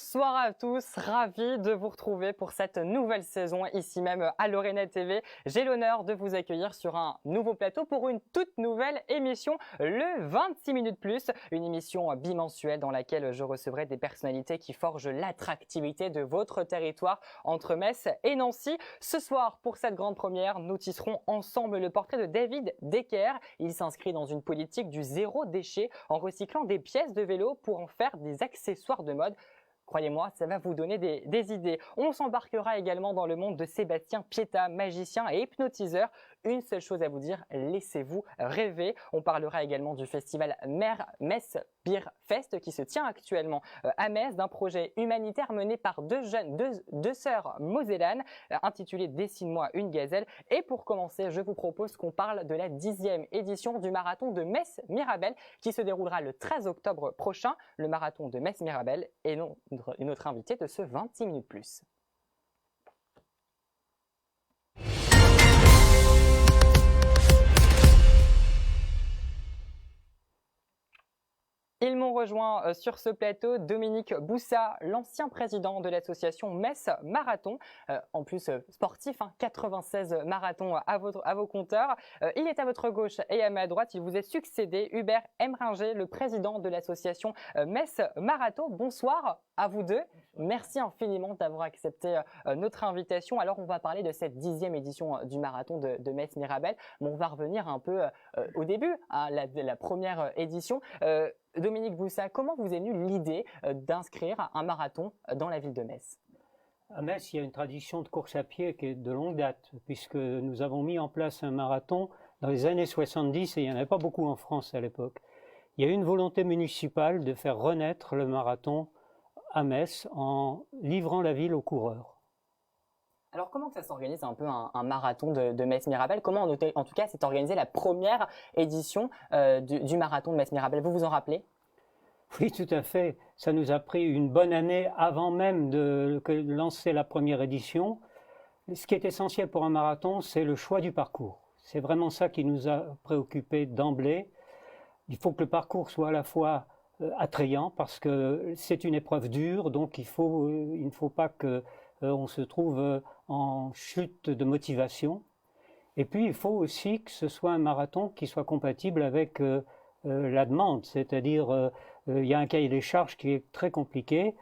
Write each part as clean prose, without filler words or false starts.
Bonsoir à tous, ravi de vous retrouver pour cette nouvelle saison ici même à Lorena TV. J'ai l'honneur de vous accueillir sur un nouveau plateau pour une toute nouvelle émission, le 26 minutes plus, une émission bimensuelle dans laquelle je recevrai des personnalités qui forgent l'attractivité de votre territoire entre Metz et Nancy. Ce soir, pour cette grande première, nous tisserons ensemble le portrait de David Decker. Il s'inscrit dans une politique du zéro déchet en recyclant des pièces de vélo pour en faire des accessoires de mode. Croyez-moi, ça va vous donner des idées. On s'embarquera également dans le monde de Sébastien Pietta, magicien et hypnotiseur. Une seule chose à vous dire, laissez-vous rêver. On parlera également du festival Metz Beer Fest qui se tient actuellement à Metz, d'un projet humanitaire mené par deux sœurs mosellanes intitulé Dessine-moi une gazelle. Et pour commencer, je vous propose qu'on parle de la 10e édition du marathon de Metz-Mirabel qui se déroulera le 13 octobre prochain. Le marathon de Metz-Mirabel est notre invité de ce 26 minutes plus. Ils m'ont rejoint sur ce plateau Dominique Boussa, l'ancien président de l'association Metz Marathon, en plus sportif, 96 marathons à vos compteurs. Il est à votre gauche et à ma droite, il vous est succédé Hubert Emringer, le président de l'association Metz Marathon. Bonsoir à vous deux. Merci infiniment d'avoir accepté notre invitation. Alors, on va parler de cette 10e édition du marathon de Metz-Mirabel, mais on va revenir un peu au début, à la première édition. Dominique Boussa, comment vous est venue l'idée d'inscrire un marathon dans la ville de Metz? À Metz, il y a une tradition de course à pied qui est de longue date, puisque nous avons mis en place un marathon dans les années 70, et il n'y en avait pas beaucoup en France à l'époque. Il y a eu une volonté municipale de faire renaître le marathon à Metz en livrant la ville aux coureurs. Alors, comment que ça s'organise un peu un marathon de Metz-Mirabel? Comment, en tout cas, s'est organisée la première édition du marathon de Metz-Mirabel? Vous vous en rappelez? Oui, tout à fait. Ça nous a pris une bonne année avant même de lancer la première édition. Ce qui est essentiel pour un marathon, c'est le choix du parcours. C'est vraiment ça qui nous a préoccupés d'emblée. Il faut que le parcours soit à la fois attrayant, parce que c'est une épreuve dure, donc il ne faut pas qu'on se trouve en chute de motivation. Et puis, il faut aussi que ce soit un marathon qui soit compatible avec la demande, c'est-à-dire il y a un cahier des charges qui est très compliqué,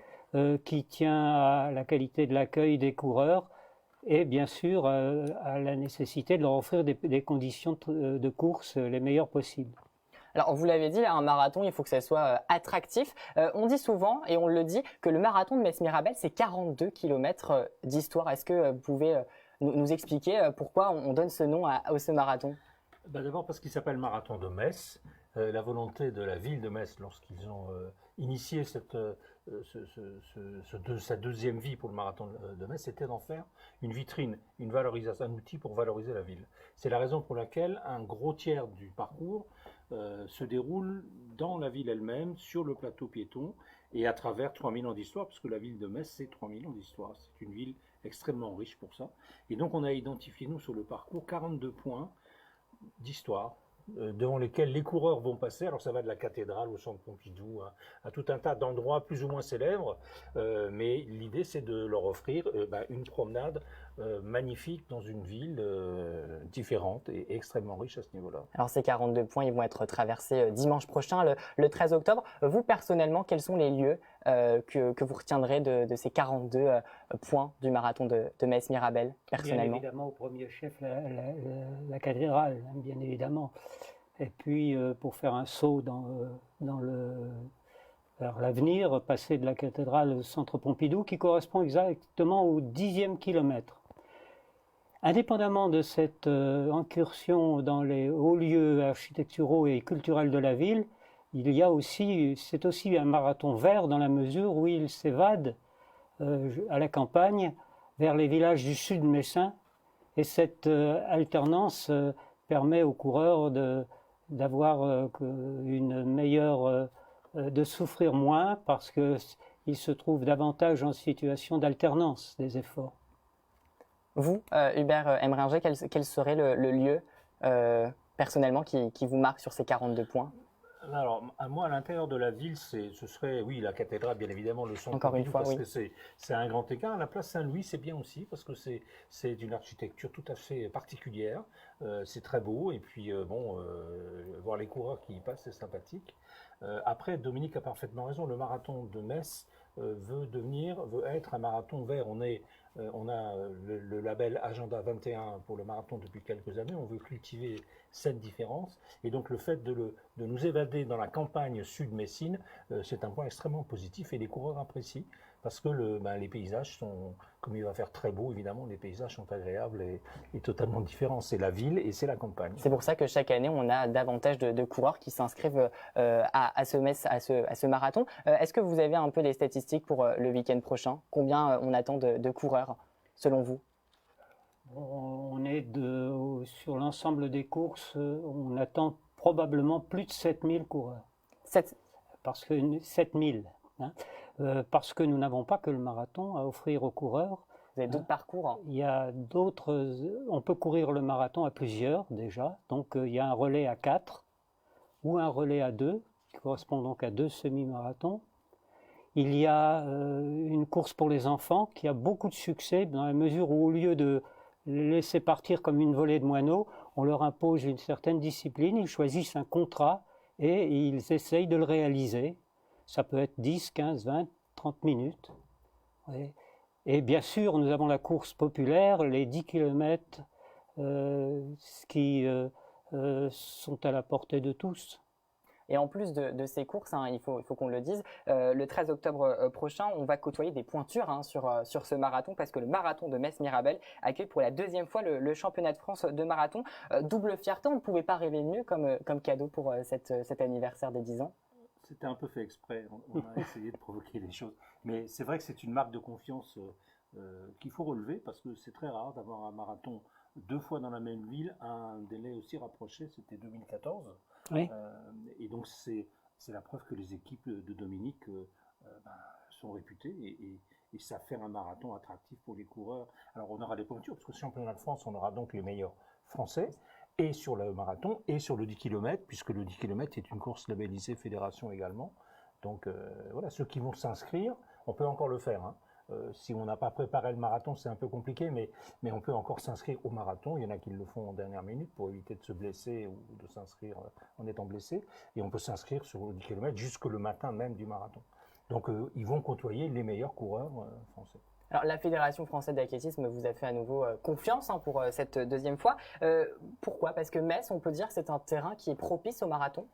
qui tient à la qualité de l'accueil des coureurs et bien sûr à la nécessité de leur offrir des conditions de course les meilleures possibles. Alors, vous l'avez dit, un marathon, il faut que ça soit attractif. On dit souvent, et on le dit, que le marathon de Metz-Mirabel, c'est 42 km d'histoire. Est-ce que vous pouvez nous expliquer pourquoi on donne ce nom à ce marathon? D'abord parce qu'il s'appelle Marathon de Metz. La volonté de la ville de Metz, lorsqu'ils ont initié sa deuxième vie pour le marathon de Metz, c'était d'en faire une vitrine, une valorisation, un outil pour valoriser la ville. C'est la raison pour laquelle un gros tiers du parcours se déroule dans la ville elle-même, sur le plateau piéton, et à travers 3000 ans d'histoire, parce que la ville de Metz, c'est 3000 ans d'histoire. C'est une ville extrêmement riche pour ça. Et donc on a identifié, nous, sur le parcours, 42 points d'histoire, devant lesquels les coureurs vont passer. Alors ça va de la cathédrale au centre Pompidou, à tout un tas d'endroits plus ou moins célèbres, mais l'idée c'est de leur offrir une promenade magnifique dans une ville différente et extrêmement riche à ce niveau-là. Alors ces 42 points, ils vont être traversés dimanche prochain, le 13 octobre. Vous, personnellement, quels sont les lieux que vous retiendrez de ces 42 points du marathon de Metz-Mirabel, personnellement? Bien évidemment, au premier chef, la cathédrale, bien évidemment. Et puis, pour faire un saut vers l'avenir, passer de la cathédrale au centre Pompidou, qui correspond exactement au 10e kilomètre. Indépendamment de cette incursion dans les hauts lieux architecturaux et culturels de la ville, c'est aussi un marathon vert dans la mesure où il s'évade à la campagne vers les villages du sud messin, et cette alternance permet aux coureurs d'avoir une meilleure, de souffrir moins, parce qu'ils se trouvent davantage en situation d'alternance des efforts. Vous, Hubert Emringer, quel serait le lieu personnellement qui vous marque sur ces 42 points? Alors, moi, à l'intérieur de la ville, ce serait, oui, la cathédrale, bien évidemment, le centre Encore une Pompidou, fois, parce oui. que c'est un grand écart. La place Saint-Louis, c'est bien aussi, parce que c'est d'une architecture tout à fait particulière. C'est très beau, et puis, voir les coureurs qui y passent, c'est sympathique. Après, Dominique a parfaitement raison, le marathon de Metz veut être un marathon vert. On a le label Agenda 21 pour le marathon depuis quelques années. On veut cultiver cette différence. Et donc le fait de nous évader dans la campagne sud-messine, c'est un point extrêmement positif et les coureurs apprécient parce que les paysages sont, comme il va faire très beau, évidemment, les paysages sont agréables et totalement différents. C'est la ville et c'est la campagne. C'est pour ça que chaque année, on a davantage de coureurs qui s'inscrivent à ce marathon. Est-ce que vous avez un peu les statistiques pour le week-end prochain? Combien on attend de coureurs, selon vous? On est sur l'ensemble des courses, on attend probablement plus de 7000 coureurs. 7000. Hein, parce que nous n'avons pas que le marathon à offrir aux coureurs. Vous avez d'autres parcours, hein. Il y a d'autres. On peut courir le marathon à plusieurs déjà. Donc il y a un relais à 4 ou un relais à 2, qui correspond donc à 2 semi-marathons. Il y a une course pour les enfants qui a beaucoup de succès dans la mesure où, au lieu de les laisser partir comme une volée de moineaux, on leur impose une certaine discipline, ils choisissent un contrat et ils essayent de le réaliser. Ça peut être 10, 15, 20, 30 minutes. Et bien sûr, nous avons la course populaire, les 10 km qui sont à la portée de tous. Et en plus de ces courses, hein, il faut qu'on le dise, le 13 octobre prochain, on va côtoyer des pointures hein, sur ce marathon parce que le marathon de Metz-Mirabel accueille pour la deuxième fois le championnat de France de marathon. Double fierté, on ne pouvait pas rêver de mieux comme cadeau pour cet anniversaire des 10 ans. C'était un peu fait exprès, on a essayé de provoquer les choses. Mais c'est vrai que c'est une marque de confiance qu'il faut relever parce que c'est très rare d'avoir un marathon 2 fois dans la même ville à un délai aussi rapproché, c'était 2014. Oui. Et donc c'est la preuve que les équipes de Dominique sont réputées et ça fait un marathon attractif pour les coureurs. Alors on aura des pointures parce que championnat de France, on aura donc les meilleurs français et sur le marathon et sur le 10 km puisque le 10 km est une course labellisée fédération également. Donc voilà, ceux qui vont s'inscrire, on peut encore le faire. Hein. Si on n'a pas préparé le marathon, c'est un peu compliqué, mais on peut encore s'inscrire au marathon. Il y en a qui le font en dernière minute pour éviter de se blesser ou de s'inscrire en étant blessé. Et on peut s'inscrire sur le 10 km jusque le matin même du marathon. Donc ils vont côtoyer les meilleurs coureurs français. Alors la Fédération française d'athlétisme vous a fait à nouveau confiance hein, pour cette deuxième fois. Pourquoi? Parce que Metz, on peut dire, c'est un terrain qui est propice au marathon.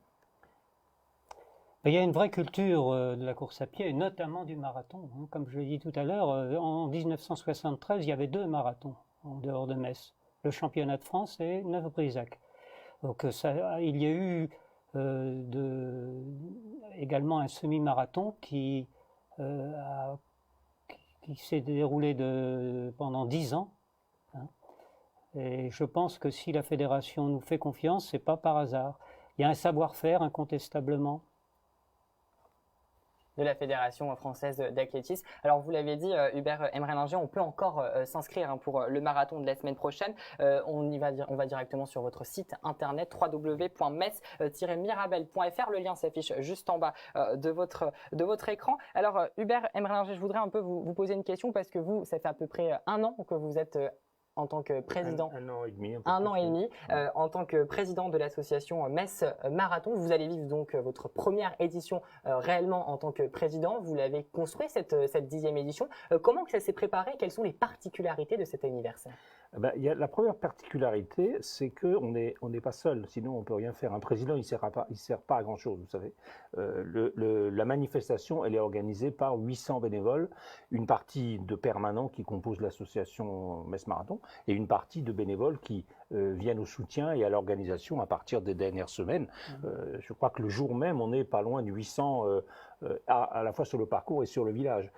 Il y a une vraie culture de la course à pied, et notamment du marathon. Hein. Comme je l'ai dit tout à l'heure, en 1973, il y avait 2 marathons en dehors de Metz, le championnat de France et Neuf-Brisac. Donc il y a eu également un semi-marathon qui s'est déroulé pendant 10 ans. Hein. Et je pense que si la fédération nous fait confiance, c'est pas par hasard. Il y a un savoir-faire incontestablement de la Fédération française d'athlétisme. Alors vous l'avez dit, Hubert Emrelinger, on peut encore s'inscrire hein, pour le marathon de la semaine prochaine. On va directement sur votre site internet www.metz-mirabel.fr. Le lien s'affiche juste en bas de votre écran. Alors Hubert Emrelinger, je voudrais un peu vous poser une question parce que vous, ça fait à peu près 1 an que vous êtes en tant que président. Un an et demi. Un an et demi, en tant que président de l'association Metz Marathon. Vous allez vivre donc votre première édition réellement en tant que président. Vous l'avez construit cette 10e édition. Comment que ça s'est préparé? Quelles sont les particularités de cet anniversaire? La première particularité, c'est qu'on n'est pas seul, sinon on ne peut rien faire. Un président, il sert pas à grand-chose, vous savez. La manifestation, elle est organisée par 800 bénévoles, une partie de permanents qui composent l'association Metz Marathon, et une partie de bénévoles qui viennent au soutien et à l'organisation à partir des dernières semaines. Je crois que le jour même, on est pas loin de 800 à la fois sur le parcours et sur le village.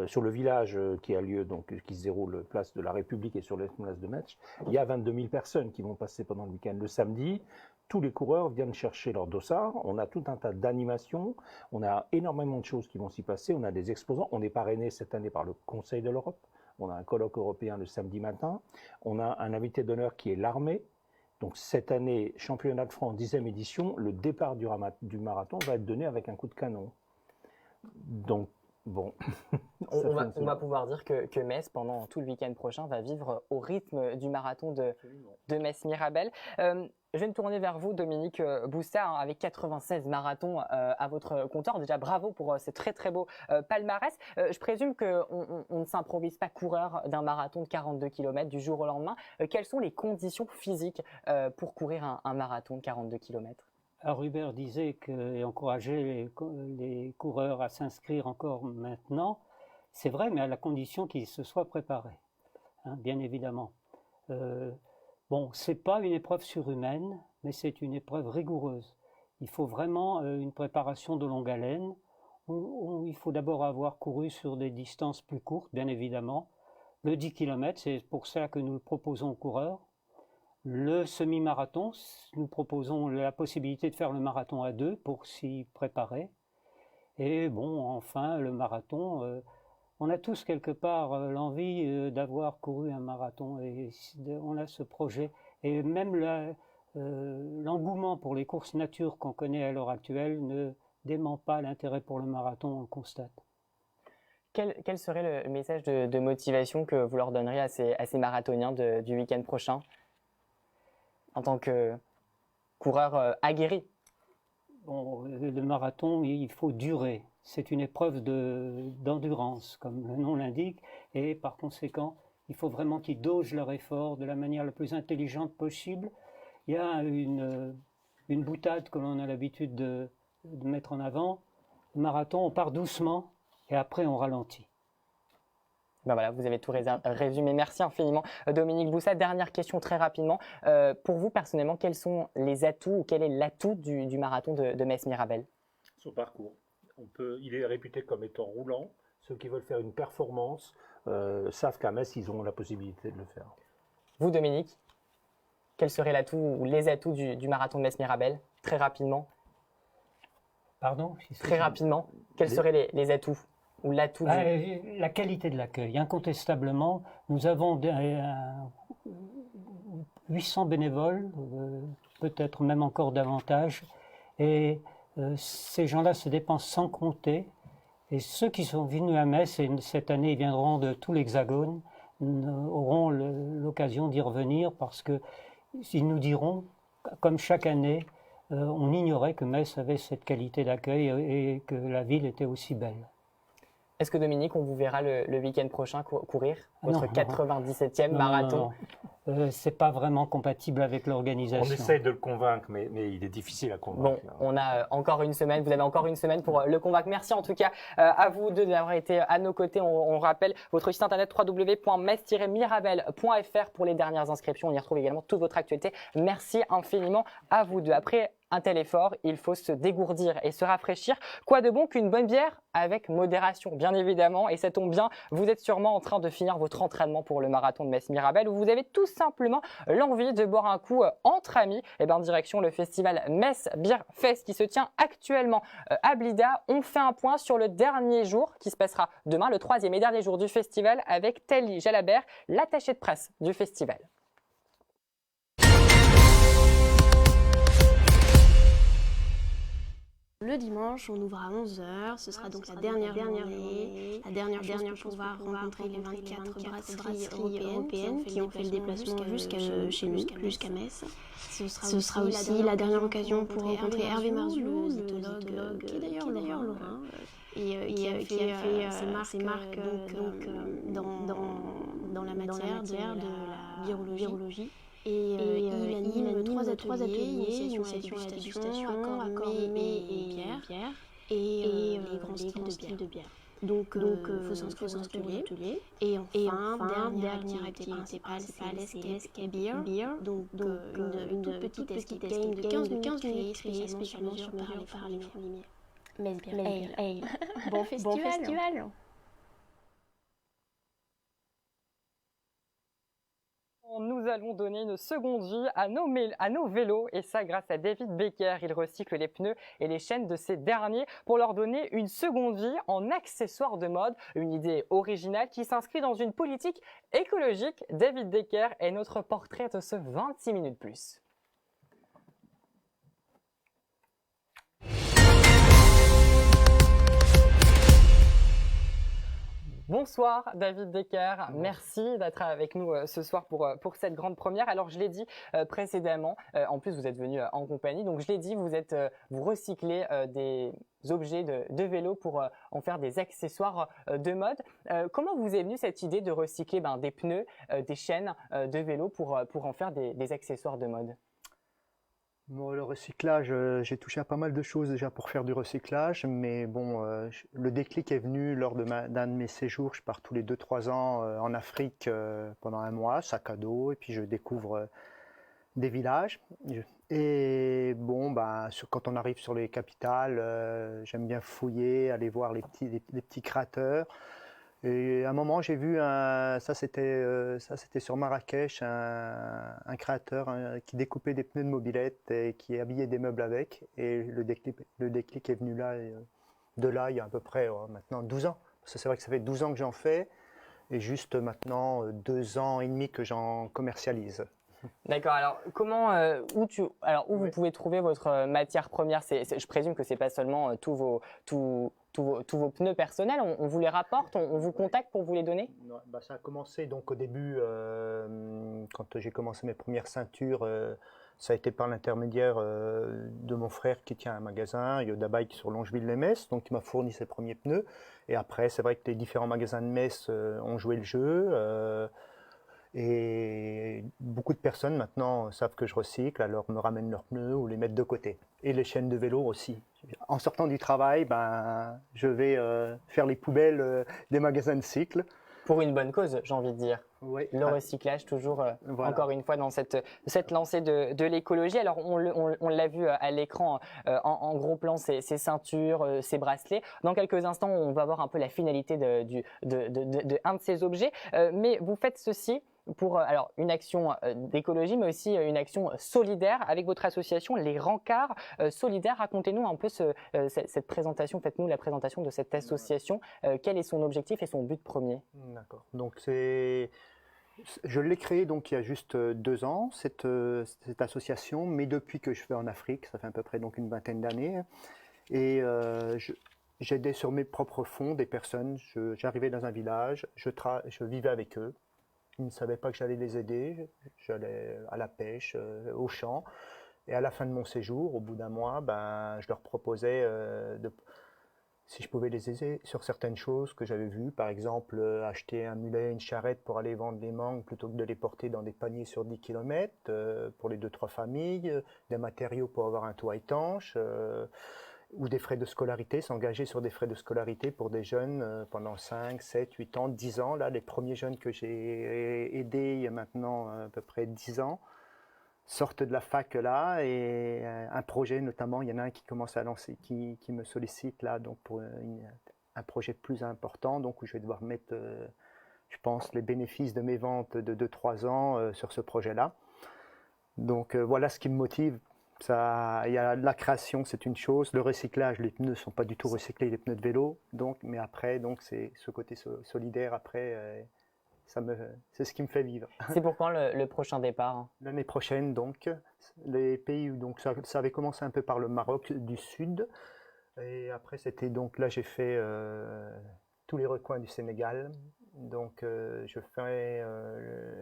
Sur le village qui a lieu, donc qui se déroule place de la République et sur l'espace de Metz, il y a 22 000 personnes qui vont passer pendant le week-end. Le samedi, tous les coureurs viennent chercher leur dossard. On a tout un tas d'animations. On a énormément de choses qui vont s'y passer. On a des exposants. On est parrainé cette année par le Conseil de l'Europe. On a un colloque européen le samedi matin. On a un invité d'honneur qui est l'armée. Donc cette année, championnat de France, 10e édition, le départ du marathon va être donné avec un coup de canon. Donc, bon. On va pouvoir dire que Metz, pendant tout le week-end prochain, va vivre au rythme du marathon de Metz-Mirabel. Je vais me tourner vers vous, Dominique Boussard, avec 96 marathons à votre compteur. Déjà, bravo pour ce très très beau palmarès. Je présume qu'on ne s'improvise pas coureur d'un marathon de 42 km du jour au lendemain. Quelles sont les conditions physiques pour courir un marathon de 42 km? Alors Hubert disait et encourageait les coureurs à s'inscrire encore maintenant. C'est vrai, mais à la condition qu'ils se soient préparés, hein, bien évidemment. Bon, c'est pas une épreuve surhumaine, mais c'est une épreuve rigoureuse. Il faut vraiment une préparation de longue haleine. Il faut d'abord avoir couru sur des distances plus courtes, bien évidemment. Le 10 km, c'est pour ça que nous le proposons aux coureurs. Le semi-marathon, nous proposons la possibilité de faire le marathon à 2 pour s'y préparer. Et bon, enfin, le marathon, on a tous quelque part l'envie d'avoir couru un marathon et on a ce projet. Et même l'engouement pour les courses nature qu'on connaît à l'heure actuelle ne dément pas l'intérêt pour le marathon, on le constate. Quel serait le message de motivation que vous leur donneriez à ces marathoniens du week-end prochain, en tant que coureur aguerri? Bon, le marathon, il faut durer. C'est une épreuve d'endurance, comme le nom l'indique, et par conséquent, il faut vraiment qu'ils dosent leur effort de la manière la plus intelligente possible. Il y a une boutade que l'on a l'habitude de mettre en avant. Le marathon, on part doucement et après on ralentit. Ben voilà, vous avez tout résumé. Merci infiniment, Dominique Boussard. Dernière question très rapidement. Pour vous, personnellement, quels sont les atouts ou quel est l'atout du marathon de Metz-Mirabel? Son parcours. Il est réputé comme étant roulant. Ceux qui veulent faire une performance savent qu'à Metz, ils ont la possibilité de le faire. Vous, Dominique, quel serait l'atout ou les atouts du marathon de Metz-Mirabel? Très rapidement. Pardon? Très rapidement. Quels seraient les atouts? Ou l'atout La qualité de l'accueil. Incontestablement, nous avons 800 bénévoles, peut-être même encore davantage, et ces gens-là se dépensent sans compter. Et ceux qui sont venus à Metz, et cette année ils viendront de tout l'Hexagone, auront l'occasion d'y revenir parce qu'ils nous diront, comme chaque année, on ignorait que Metz avait cette qualité d'accueil et que la ville était aussi belle. Est-ce que Dominique, on vous verra le week-end prochain courir votre 97e marathon? C'est pas vraiment compatible avec l'organisation. On essaye de le convaincre, mais il est difficile à convaincre. Bon, on a encore une semaine, vous avez encore une semaine pour le convaincre. Merci en tout cas à vous deux d'avoir été à nos côtés. On rappelle votre site internet www.metz-mirabel.fr pour les dernières inscriptions. On y retrouve également toute votre actualité. Merci infiniment à vous deux. Après un tel effort, il faut se dégourdir et se rafraîchir. Quoi de bon qu'une bonne bière avec modération, bien évidemment. Et ça tombe bien, vous êtes sûrement en train de finir votre entraînement pour le marathon de Metz-Mirabel où vous avez tout simplement l'envie de boire un coup entre amis. Et bien, direction le festival Metz Beer Fest qui se tient actuellement à Blida. On fait un point sur le dernier jour qui se passera demain, le 3e et dernier jour du festival avec Telly Jalabert, l'attaché de presse du festival. Le dimanche, on ouvre à 11h, ce sera donc la dernière journée pour pouvoir rencontrer les 24 brasseries européennes qui ont fait le déplacement jusqu'à chez nous, jusqu'à Metz. Ce sera aussi la dernière occasion pour rencontrer Hervé Marzulou, l'éthologue, qui est d'ailleurs lorrain, et qui a fait ses marques dans la matière de la virologie. Et il anime 3 ateliers, initiation à la dégustation, accord mets et bière, et les grands styles de bière. Donc, il faut s'inscrire aux ateliers. Et enfin, dernière activité principale, c'est l'escape beer. Donc une toute petite escape game de 15 minutes créée spécialement sur mesure par les Lumière. Metz Beer Ale. Bon festival. Nous allons donner une seconde vie à nos vélos et ça grâce à David Becker. Il recycle les pneus et les chaînes de ces derniers pour leur donner une seconde vie en accessoires de mode. Une idée originale qui s'inscrit dans une politique écologique. David Becker est notre portrait de ce 26 minutes plus. Bonsoir David Decker, merci d'être avec nous ce soir pour cette grande première. Alors je l'ai dit précédemment, en plus vous êtes venu en compagnie, donc je l'ai dit, vous recyclez des objets de vélo pour en faire des accessoires de mode. Comment vous est venue cette idée de recycler des pneus, des chaînes de vélo pour en faire des accessoires de mode? Bon, le recyclage, j'ai touché à pas mal de choses déjà pour faire du recyclage, mais bon, le déclic est venu lors d'un de mes séjours. Je pars tous les 2-3 ans en Afrique pendant un mois, sac à dos, et puis je découvre des villages. Et bon, quand on arrive sur les capitales, j'aime bien fouiller, aller voir les petits créateurs. Et à un moment, j'ai vu, ça c'était sur Marrakech, un créateur qui découpait des pneus de mobilette et qui habillait des meubles avec. Et le déclic est venu là, de là, il y a à peu près maintenant 12 ans. Parce que c'est vrai que ça fait 12 ans que j'en fais, et juste maintenant 2 ans et demi que j'en commercialise. D'accord. Alors, où vous pouvez trouver votre matière première? Je présume que c'est pas seulement tous vos pneus personnels. On vous les rapporte, on vous contacte pour vous les donner? Non, ça a commencé donc au début, quand j'ai commencé mes premières ceintures, ça a été par l'intermédiaire de mon frère qui tient un magasin, Yoda Bike, sur Longeville-les-Metz, donc il m'a fourni ses premiers pneus. Et après, c'est vrai que les différents magasins de Metz ont joué le jeu. Et beaucoup de personnes maintenant savent que je recycle, alors me ramènent leurs pneus ou les mettent de côté. Et les chaînes de vélo aussi. En sortant du travail, je vais faire les poubelles des magasins de cycle. Pour une bonne cause, j'ai envie de dire. Oui. Le recyclage, toujours, voilà. encore une fois, dans cette lancée de l'écologie. Alors, on l'a vu à l'écran, en gros plan, ces ceintures, ces bracelets. Dans quelques instants, on va voir un peu la finalité de un de ces objets. Mais vous faites ceci pour une action d'écologie, mais aussi une action solidaire avec votre association, les Rencarts Solidaires. Racontez-nous un peu cette présentation, faites-nous la présentation de cette association. Quel est son objectif et son but premier? D'accord. Donc je l'ai créée donc il y a juste 2 ans, cette association, mais depuis que je fais en Afrique, ça fait à peu près donc une vingtaine d'années. Et j'aidais sur mes propres fonds des personnes. J'arrivais dans un village, je vivais avec eux. Ils ne savaient pas que j'allais les aider. J'allais à la pêche, au champ. Et à la fin de mon séjour, au bout d'un mois, je leur proposais si je pouvais les aider sur certaines choses que j'avais vues. Par exemple, acheter un mulet, une charrette pour aller vendre les mangues plutôt que de les porter dans des paniers sur 10 km, pour les 2-3 familles, des matériaux pour avoir un toit étanche, ou des frais de scolarité, s'engager sur des frais de scolarité pour des jeunes pendant 5, 7, 8 ans, 10 ans. Là, les premiers jeunes que j'ai aidés il y a maintenant à peu près 10 ans sortent de la fac là, et un projet notamment, il y en a un qui commence à lancer, qui me sollicite là, donc pour un projet plus important, donc où je vais devoir mettre, je pense, les bénéfices de mes ventes de 2-3 ans sur ce projet-là. Donc voilà ce qui me motive. Il y a la création, c'est une chose. Le recyclage, les pneus ne sont pas du tout recyclés, les pneus de vélo. Mais après, c'est ce côté solidaire. Après, c'est ce qui me fait vivre. C'est pour quand le prochain départ? L'année prochaine, donc. Les pays, donc ça avait commencé un peu par le Maroc du Sud. Et après, c'était donc là, j'ai fait tous les recoins du Sénégal. Donc je ferai,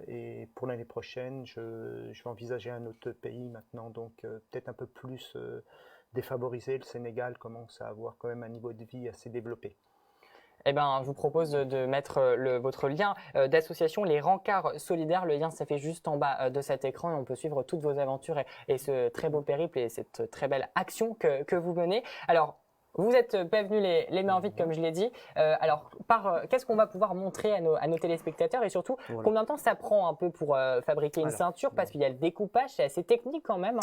et pour l'année prochaine, je vais envisager un autre pays maintenant, donc peut-être un peu plus défavorisé. Le Sénégal commence à avoir quand même un niveau de vie assez développé. Eh ben, je vous propose de mettre votre lien d'association, les Rencarts Solidaires. Le lien s'affiche juste en bas de cet écran, et on peut suivre toutes vos aventures et ce très beau périple et cette très belle action que vous menez. Alors, vous êtes pas venus les mains vides, comme je l'ai dit. Alors, qu'est-ce qu'on va pouvoir montrer à nos téléspectateurs, et surtout, voilà, combien de temps ça prend un peu pour fabriquer une ceinture, parce qu'il y a le découpage, c'est assez technique quand même.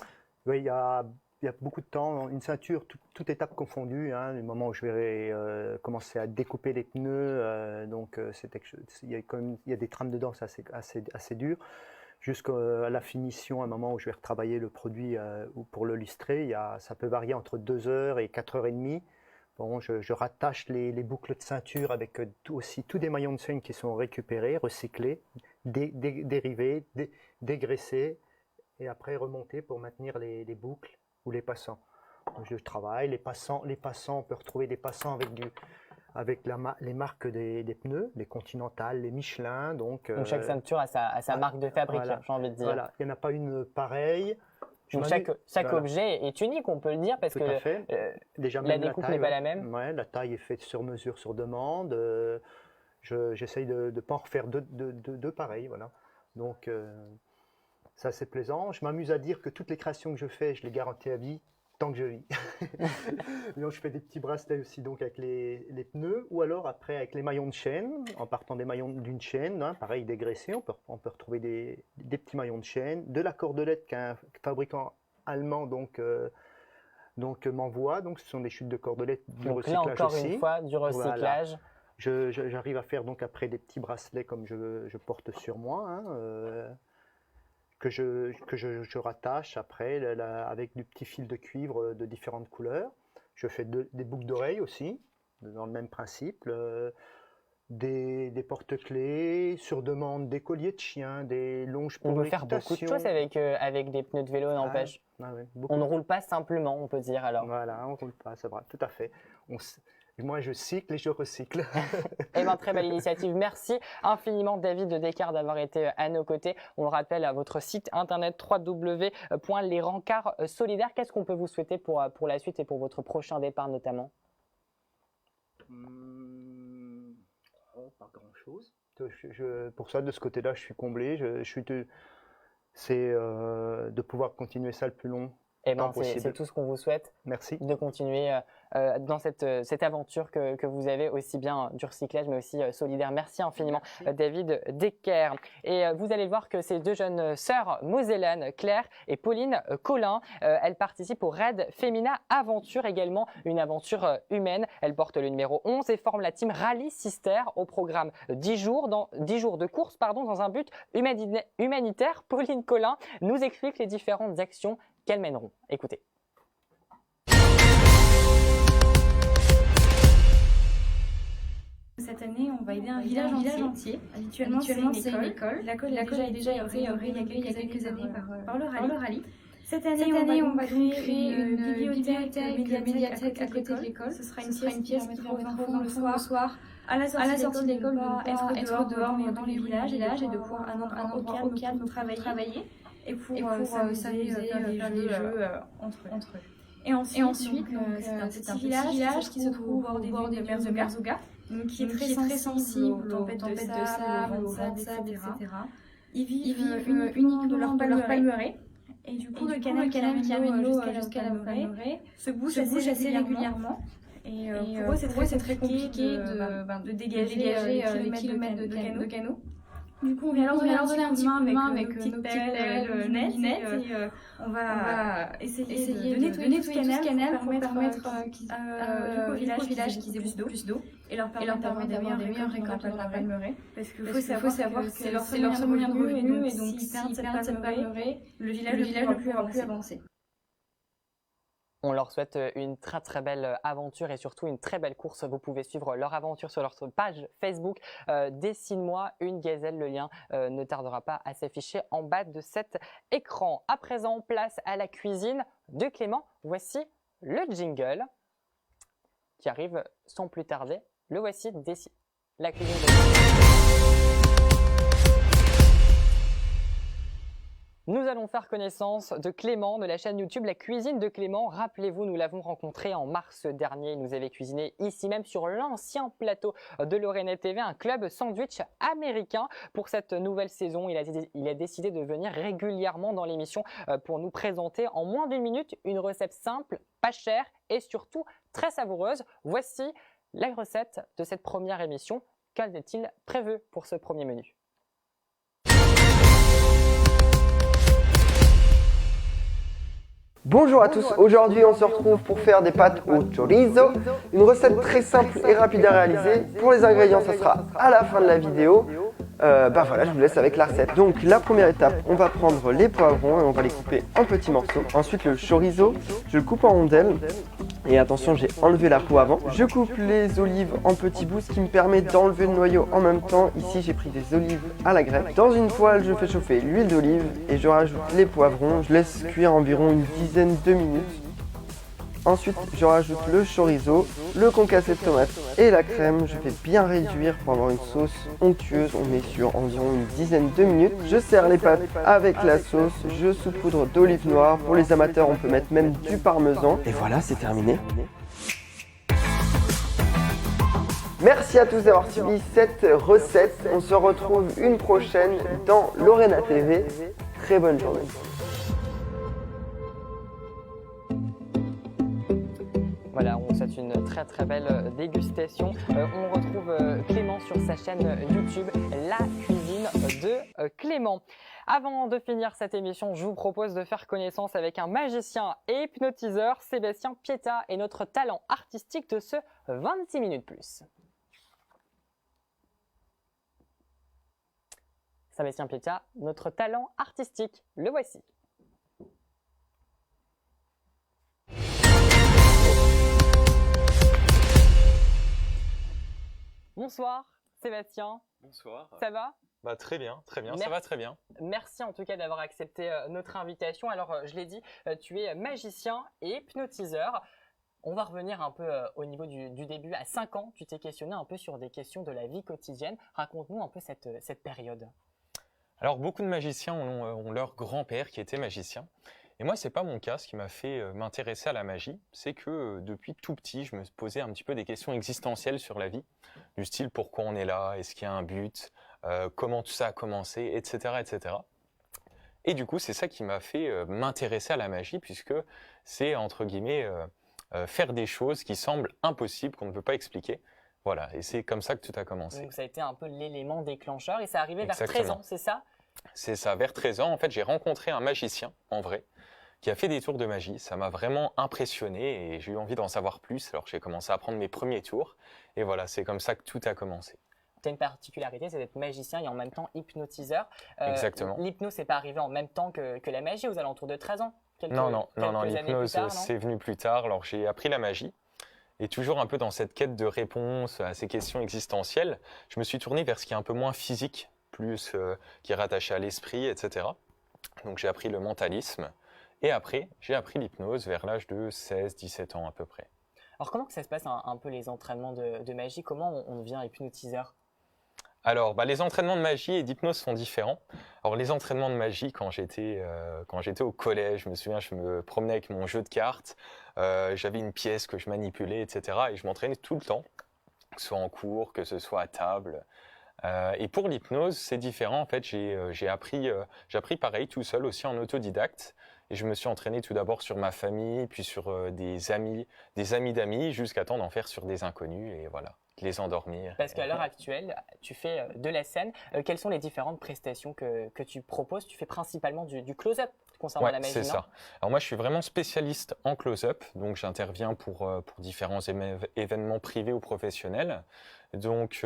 Oui, il y a beaucoup de temps. Une ceinture, toute étape confondue, hein, le moment où je vais commencer à découper les pneus, il y a des trames dedans, c'est assez dur. Jusqu'à la finition, un moment où je vais retravailler le produit pour le lustrer, ça peut varier entre 2 heures et 4 heures et demie. Bon, je rattache les boucles de ceinture avec aussi tous des maillons de chaîne qui sont récupérés, recyclés, dérivés, dégraissés, et après remontés pour maintenir les boucles ou les passants. Donc, je travaille, les passants, on peut retrouver des passants avec les marques des pneus, les Continental, les Michelin. Donc chaque ceinture a sa marque de fabrique, voilà, j'ai envie de dire. Voilà, il n'y en a pas une pareille. Donc chaque objet est unique, on peut le dire, parce Tout que à fait. Déjà, la découpe n'est pas la même. Ouais, la taille est faite sur mesure, sur demande. J'essaye de ne pas en refaire deux pareils. Voilà. Donc, ça, c'est plaisant. Je m'amuse à dire que toutes les créations que je fais, je les garantis à vie tant que je vis. Donc, je fais des petits bracelets aussi donc, avec les pneus, ou alors après avec les maillons de chaîne, en partant des maillons d'une chaîne, hein, pareil dégraissés, on peut retrouver des petits maillons de chaîne, de la cordelette qu'un fabricant allemand donc m'envoie. Donc ce sont des chutes de cordelette du donc recyclage là encore aussi. une fois du recyclage. Voilà. J'arrive à faire donc après des petits bracelets comme je porte sur moi, hein, que je rattache après avec du petit fil de cuivre de différentes couleurs. Je fais des boucles d'oreilles aussi, dans le même principe, des porte-clés, sur demande, des colliers de chiens, des longes pour on peut faire beaucoup de choses avec des pneus de vélo, n'empêche. Ouais, on ne roule pas simplement, on peut dire alors. Voilà, on ne roule pas, c'est vrai, tout à fait. Moi, je cycle et je recycle. Eh bien, très belle initiative. Merci infiniment, David Descartes, d'avoir été à nos côtés. On le rappelle, à votre site internet www.lesrencarts-solidaires. Qu'est-ce qu'on peut vous souhaiter pour la suite et pour votre prochain départ notamment? Pas grand-chose. Pour ça, de ce côté-là, je suis comblé. C'est de pouvoir continuer ça le plus long. Eh ben, c'est tout ce qu'on vous souhaite. Merci. De continuer dans cette aventure que vous avez, aussi bien du recyclage, mais aussi solidaire. Merci infiniment, David Descartes. Et vous allez voir que ces deux jeunes sœurs mosellanes, Claire et Pauline Collin, elles participent au Raid Femina Aventure, également une aventure humaine. Elles portent le numéro 11 et forment la team Rally Sister au programme 10 jours de course dans un but humanitaire. Pauline Collin nous explique les différentes actions qu'elles mèneront. Écoutez. Cette année, on va aider un village entier. Habituellement, c'est une école. L'école a déjà été rénovée il y a quelques années par le rallye. Cette année, on va créer une bibliothèque médiathèque à côté de l'école. Ce sera une pièce qui permettra aux enfants le soir, à la sortie de l'école, de ne pas être dehors dans les villages et de pouvoir un endroit au calme pour travailler. Et pour s'amuser, faire des jeux entre eux. Et ensuite, c'est un petit village qui se trouve au bord des dunes de Merzouga, qui est très sensible aux tempêtes de sable, aux vents de sable, etc. Ils vivent uniquement de leur palmeraie. Et du coup, le canal qui amène l'eau jusqu'à la palmeraie se bouge assez régulièrement. Et pour eux, c'est très compliqué de dégager les kilomètres de canaux. Du coup, on vient leur donner un petit coup de main avec nos petites pelles, lunettes, et on va essayer de nettoyer tout ce canal pour permettre au village qu'ils aient plus d'eau et leur permettre d'avoir des meilleures récoltes dans la palmeraie. Parce qu'il faut savoir que c'est leur seul moyen de revenu, et donc s'ils perdent cette palmeraie, le village ne pourra plus avancer. On leur souhaite une très très belle aventure et surtout une très belle course. Vous pouvez suivre leur aventure sur leur page Facebook. Dessine-moi une gazelle. Le lien ne tardera pas à s'afficher en bas de cet écran. À présent, place à la cuisine de Clément. Voici le jingle qui arrive sans plus tarder. Le voici, la cuisine de Clément. Nous allons faire connaissance de Clément de la chaîne YouTube La Cuisine de Clément. Rappelez-vous, nous l'avons rencontré en mars dernier. Il nous avait cuisiné ici même sur l'ancien plateau de Lorraine TV, un club sandwich américain. Pour cette nouvelle saison, il a décidé de venir régulièrement dans l'émission pour nous présenter en moins d'une minute une recette simple, pas chère et surtout très savoureuse. Voici la recette de cette première émission. Qu'est-il prévu pour ce premier menu ? Bonjour à tous, aujourd'hui on se retrouve pour faire des pâtes au chorizo, une recette très simple et rapide à réaliser. Pour les ingrédients, ça sera à la fin de la vidéo. Voilà, je vous laisse avec la recette. Donc la première étape, on va prendre les poivrons et on va les couper en petits morceaux. Ensuite le chorizo, je le coupe en rondelles. Et attention, j'ai enlevé la peau avant. Je coupe les olives en petits bouts, ce qui me permet d'enlever le noyau en même temps. Ici, j'ai pris des olives à la grecque. Dans une poêle, je fais chauffer l'huile d'olive et je rajoute les poivrons. Je laisse cuire environ une dizaine de minutes. Ensuite, je rajoute le chorizo, le concassé de tomates et la crème. Je fais bien réduire pour avoir une sauce onctueuse. On met sur environ une dizaine de minutes. Je sers les pâtes avec la sauce. Je saupoudre d'olive noire. Pour les amateurs, on peut mettre même du parmesan. Et voilà, c'est terminé. Merci à tous d'avoir suivi cette recette. On se retrouve une prochaine dans Lorena TV. Très bonne journée. Voilà, on souhaite une très très belle dégustation. On retrouve Clément sur sa chaîne YouTube, La Cuisine de Clément. Avant de finir cette émission, je vous propose de faire connaissance avec un magicien et hypnotiseur. Sébastien Pietta est notre talent artistique de ce 26 minutes plus. Sébastien Pietta, notre talent artistique, le voici. Bonsoir Sébastien. Bonsoir. Ça va? Bah, très bien, Merci. ça va très bien. Merci en tout cas d'avoir accepté notre invitation. Alors je l'ai dit, tu es magicien et hypnotiseur. On va revenir un peu au niveau du début. À 5 ans, tu t'es questionné un peu sur des questions de la vie quotidienne. Raconte-nous un peu cette période. Alors beaucoup de magiciens ont leur grand-père qui était magicien. Et moi, c'est pas mon cas. Ce qui m'a fait m'intéresser à la magie, c'est que depuis tout petit, je me posais un petit peu des questions existentielles sur la vie, du style pourquoi on est là, est-ce qu'il y a un but, comment tout ça a commencé, etc., etc. Et du coup, c'est ça qui m'a fait m'intéresser à la magie, puisque c'est entre guillemets faire des choses qui semblent impossibles, qu'on ne peut pas expliquer. Voilà, et c'est comme ça que tout a commencé. Donc ça a été un peu l'élément déclencheur et ça arrivait vers Exactement. 13 ans, c'est ça? C'est ça, vers 13 ans, en fait, j'ai rencontré un magicien, en vrai, qui a fait des tours de magie. Ça m'a vraiment impressionné et j'ai eu envie d'en savoir plus. Alors j'ai commencé à prendre mes premiers tours et voilà, c'est comme ça que tout a commencé. Tu as une particularité, c'est d'être magicien et en même temps hypnotiseur. Exactement. L'hypnose n'est pas arrivé en même temps que la magie, aux alentours de 13 ans? Non, quelques l'hypnose, années plus tard, c'est venu plus tard. Alors j'ai appris la magie. Et toujours un peu dans cette quête de réponse à ces questions existentielles, je me suis tourné vers ce qui est un peu moins physique, plus qui est rattaché à l'esprit, etc. Donc j'ai appris le mentalisme. Et après, j'ai appris l'hypnose vers l'âge de 16-17 ans à peu près. Alors comment que ça se passe un peu les entraînements de magie? Comment on devient hypnotiseur? Alors, les entraînements de magie et d'hypnose sont différents. Alors, les entraînements de magie, quand j'étais au collège, je me souviens, je me promenais avec mon jeu de cartes, j'avais une pièce que je manipulais, etc. Et je m'entraînais tout le temps, que ce soit en cours, que ce soit à table. Et pour l'hypnose, c'est différent. En fait, j'ai appris pareil, tout seul, aussi en autodidacte. Et je me suis entraîné tout d'abord sur ma famille, puis sur des amis d'amis, jusqu'à temps d'en faire sur des inconnus. Et voilà. Les endormir. Parce qu'à l'heure actuelle, tu fais de la scène. Quelles sont les différentes prestations que tu proposes? Tu fais principalement du close-up concernant la magie, c'est ça. Alors moi, je suis vraiment spécialiste en close-up. Donc, j'interviens pour différents événements privés ou professionnels. Donc,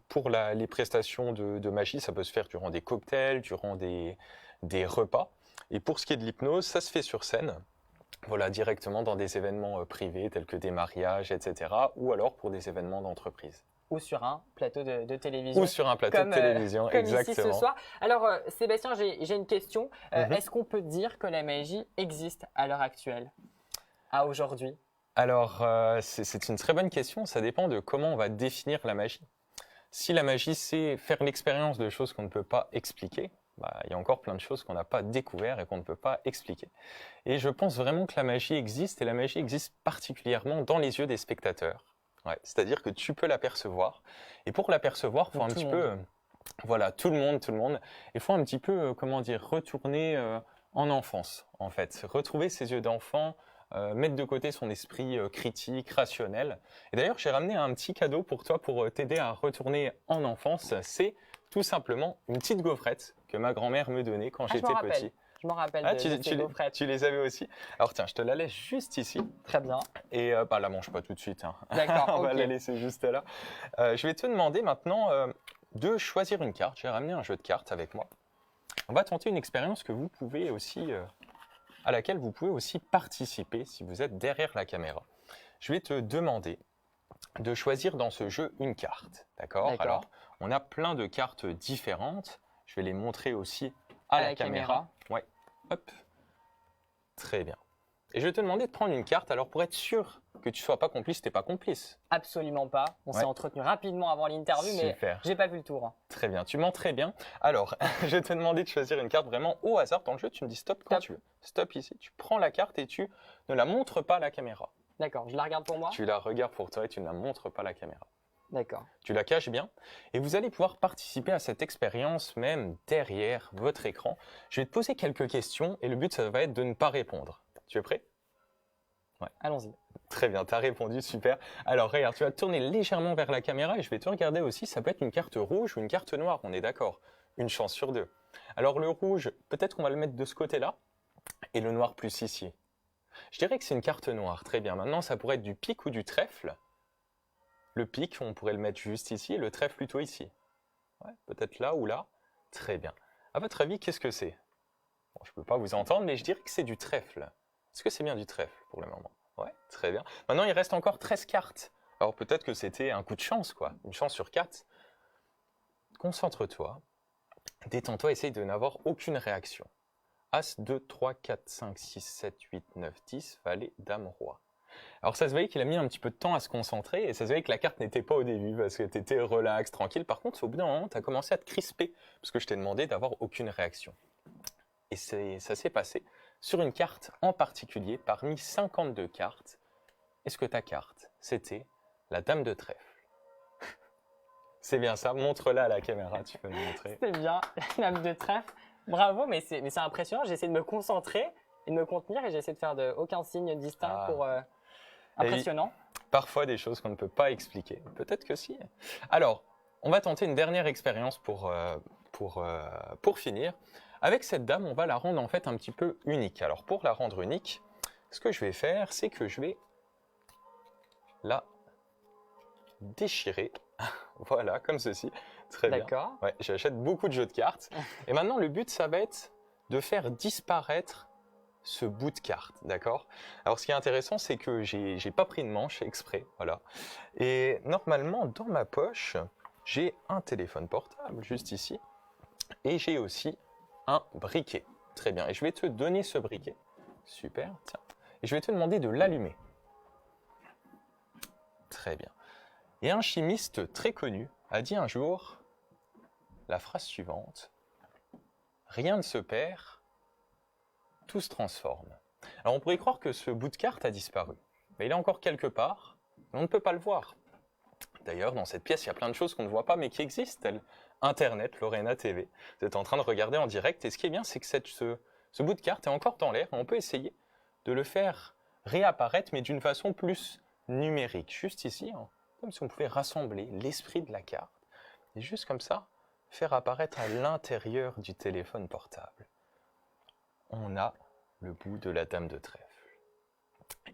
pour les prestations de magie, ça peut se faire durant des cocktails, durant des repas. Et pour ce qui est de l'hypnose, ça se fait sur scène. Voilà, directement dans des événements privés tels que des mariages, etc. Ou alors pour des événements d'entreprise. Ou sur un plateau de télévision. Ou sur un plateau de télévision, comme exactement. Ici ce soir. Alors, Sébastien, j'ai une question. Est-ce qu'on peut dire que la magie existe à l'heure actuelle, à aujourd'hui? Alors, c'est une très bonne question. Ça dépend de comment on va définir la magie. Si la magie, c'est faire l'expérience de choses qu'on ne peut pas expliquer, il y a encore plein de choses qu'on n'a pas découvertes et qu'on ne peut pas expliquer. Et je pense vraiment que la magie existe, et la magie existe particulièrement dans les yeux des spectateurs. Ouais, c'est-à-dire que tu peux l'apercevoir, et pour l'apercevoir, il faut un petit peu... Voilà, tout le monde. Il faut un petit peu, retourner en enfance, en fait. Retrouver ses yeux d'enfant, mettre de côté son esprit critique, rationnel. Et d'ailleurs, j'ai ramené un petit cadeau pour toi, pour t'aider à retourner en enfance. C'est tout simplement une petite gaufrette que ma grand-mère me donnait quand j'étais petit. Je m'en rappelle de ces gaufrettes. Tu les avais aussi? Alors tiens, je te la laisse juste ici. Très bien. Et la mange pas tout de suite. Hein. D'accord, On va la laisser juste là. Je vais te demander maintenant de choisir une carte. J'ai ramené un jeu de cartes avec moi. On va tenter une expérience que vous pouvez aussi, à laquelle vous pouvez aussi participer si vous êtes derrière la caméra. Je vais te demander de choisir dans ce jeu une carte. D'accord. Alors, on a plein de cartes différentes. Je vais les montrer aussi à la caméra. Ouais. Hop. Très bien. Et je vais te demander de prendre une carte, alors pour être sûr que tu ne sois pas complice, tu n'es pas complice. Absolument pas. On s'est entretenu rapidement avant l'interview, mais j'ai pas vu le tour. Très bien, tu mens très bien. Alors, je vais te demander de choisir une carte vraiment au hasard dans le jeu. Tu me dis stop quand tu veux. Stop ici, tu prends la carte et tu ne la montres pas à la caméra. D'accord, je la regarde pour moi. Tu la regardes pour toi et tu ne la montres pas à la caméra. D'accord. Tu la caches bien et vous allez pouvoir participer à cette expérience même derrière votre écran. Je vais te poser quelques questions et le but, ça va être de ne pas répondre. Tu es prêt? Ouais. Allons-y. Très bien, tu as répondu, super. Alors regarde, tu vas te tourner légèrement vers la caméra et je vais te regarder aussi, ça peut être une carte rouge ou une carte noire, on est d'accord? Une chance sur deux. Alors le rouge, peut-être qu'on va le mettre de ce côté-là et le noir plus ici. Je dirais que c'est une carte noire, très bien. Maintenant, ça pourrait être du pic ou du trèfle. Le pic, on pourrait le mettre juste ici et le trèfle plutôt ici. Ouais, peut-être là ou là. Très bien. À votre avis, qu'est-ce que c'est? Bon, je ne peux pas vous entendre, mais je dirais que c'est du trèfle. Est-ce que c'est bien du trèfle pour le moment? Ouais, très bien. Maintenant, il reste encore 13 cartes. Alors peut-être que c'était un coup de chance, quoi. Une chance sur 4. Concentre-toi. Détends-toi, essaye de n'avoir aucune réaction. As, 2, 3, 4, 5, 6, 7, 8, 9, 10, valet, dame, roi. Alors ça se voyait qu'il a mis un petit peu de temps à se concentrer et ça se voyait que la carte n'était pas au début parce que tu étais relax, tranquille. Par contre, au bout d'un moment, tu as commencé à te crisper parce que je t'ai demandé d'avoir aucune réaction. Et ça s'est passé sur une carte en particulier parmi 52 cartes. Est-ce que ta carte, c'était la dame de trèfle? C'est bien ça, montre-la à la caméra, tu peux me montrer. C'est bien, la dame de trèfle. Bravo, mais c'est impressionnant. J'essaie de me concentrer et de me contenir et j'essaie de faire aucun signe distinct pour... impressionnant. Parfois des choses qu'on ne peut pas expliquer. Peut-être que si. Alors, on va tenter une dernière expérience pour finir. Avec cette dame, on va la rendre en fait un petit peu unique. Alors, pour la rendre unique, ce que je vais faire, c'est que je vais la déchirer. Voilà, comme ceci. Très bien. D'accord. Ouais, j'achète beaucoup de jeux de cartes. Et maintenant, le but, ça va être de faire disparaître ce bout de carte, d'accord? Alors, ce qui est intéressant, c'est que j'ai pas pris de manche exprès, voilà. Et normalement, dans ma poche, j'ai un téléphone portable, juste ici. Et j'ai aussi un briquet. Très bien. Et je vais te donner ce briquet. Super, tiens. Et je vais te demander de l'allumer. Très bien. Et un chimiste très connu a dit un jour la phrase suivante: rien ne se perd, tout se transforme. Alors on pourrait croire que ce bout de carte a disparu, mais il est encore quelque part, on ne peut pas le voir. D'ailleurs, dans cette pièce, il y a plein de choses qu'on ne voit pas, mais qui existent, telles Internet, Lorena TV. Vous êtes en train de regarder en direct, et ce qui est bien, c'est que ce bout de carte est encore dans l'air, on peut essayer de le faire réapparaître, mais d'une façon plus numérique. Juste ici, hein, comme si on pouvait rassembler l'esprit de la carte, et juste comme ça, faire apparaître à l'intérieur du téléphone portable. On a le bout de la dame de trèfle.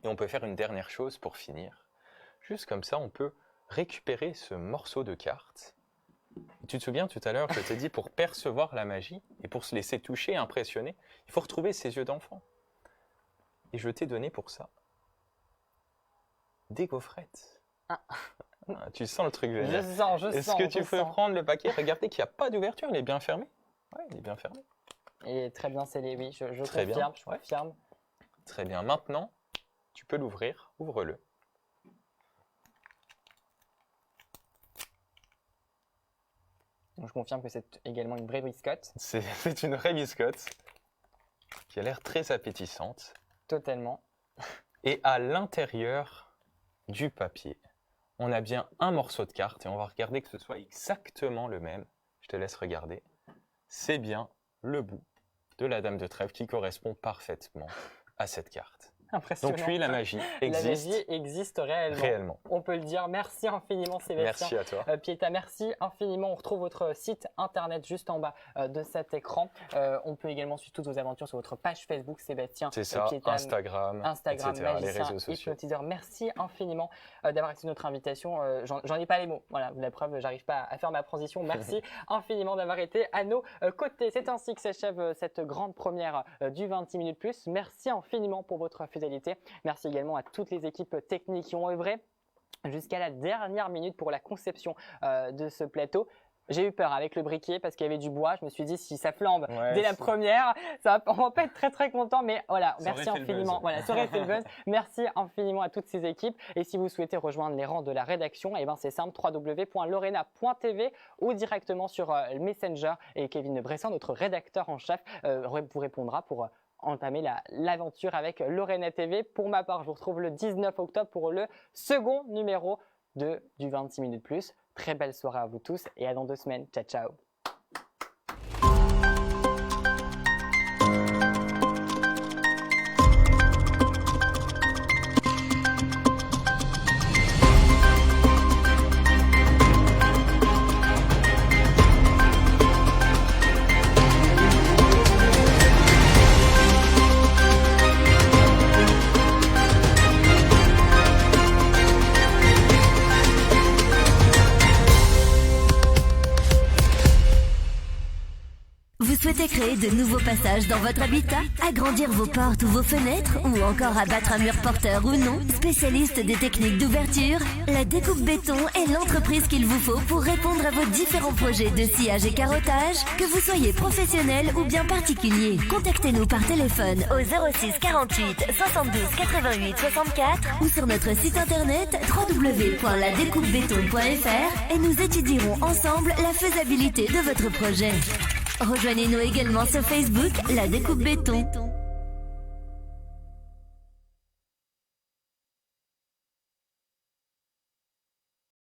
Et on peut faire une dernière chose pour finir. Juste comme ça, on peut récupérer ce morceau de carte. Et tu te souviens tout à l'heure, je t'ai dit, pour percevoir la magie et pour se laisser toucher et impressionner, il faut retrouver ses yeux d'enfant. Et je t'ai donné pour ça des gaufrettes. Ah, tu sens le truc venir. Je sens. Est-ce que tu peux prendre le paquet? Regardez qu'il n'y a pas d'ouverture, il est bien fermé. Ouais, il est bien fermé. Et très bien scellé, oui, je très confirme, bien. je confirme. Très bien, maintenant, tu peux l'ouvrir, ouvre-le. Donc, je confirme que c'est également une vraie biscotte. C'est une vraie biscotte qui a l'air très appétissante. Totalement. Et à l'intérieur du papier, on a bien un morceau de carte et on va regarder que ce soit exactement le même. Je te laisse regarder. C'est bien le bout de la dame de trèfle qui correspond parfaitement à cette carte. Impressionnant. Donc oui, la magie existe. La magie existe réellement. On peut le dire. Merci infiniment, Sébastien. Merci à toi. Pieta, merci infiniment. On retrouve votre site internet juste en bas de cet écran. On peut également suivre toutes vos aventures sur votre page Facebook, Sébastien. C'est ça, Pieta, Instagram, etc., magicien, les réseaux sociaux. hypnotiseur. Merci infiniment d'avoir accepté notre invitation. J'en ai pas les mots. Voilà, la preuve, j'arrive pas à faire ma transition. Merci infiniment d'avoir été à nos côtés. C'est ainsi que s'achève cette grande première du 26 minutes plus. Merci infiniment pour votre fidélité. Merci également à toutes les équipes techniques qui ont œuvré jusqu'à la dernière minute pour la conception de ce plateau. J'ai eu peur avec le briquet parce qu'il y avait du bois. Je me suis dit, si ça flambe Ouais, dès la c'est- première, on va pas être très très content. Mais voilà, Ça aurait merci fait le infiniment. buzz. Voilà, ça aurait fait le buzz. Merci infiniment à toutes ces équipes. Et si vous souhaitez rejoindre les rangs de la rédaction, eh ben c'est simple, www.lorena.tv ou directement sur Messenger. Et Kevin Bressan, notre rédacteur en chef, vous répondra pour entamer l'aventure avec Lorena TV. Pour ma part, je vous retrouve le 19 octobre pour le second numéro du 26 minutes plus. Très belle soirée à vous tous et à dans 2 semaines. Ciao, ciao. Vous souhaitez créer de nouveaux passages dans votre habitat, agrandir vos portes ou vos fenêtres, ou encore abattre un mur porteur ou non? Spécialiste des techniques d'ouverture, la Découpe Béton est l'entreprise qu'il vous faut pour répondre à vos différents projets de sciage et carottage, que vous soyez professionnel ou bien particulier. Contactez-nous par téléphone au 06 48 72 88 64 ou sur notre site internet www.ladécoupebéton.fr et nous étudierons ensemble la faisabilité de votre projet. Rejoignez-nous également sur Facebook, La Découpe Béton.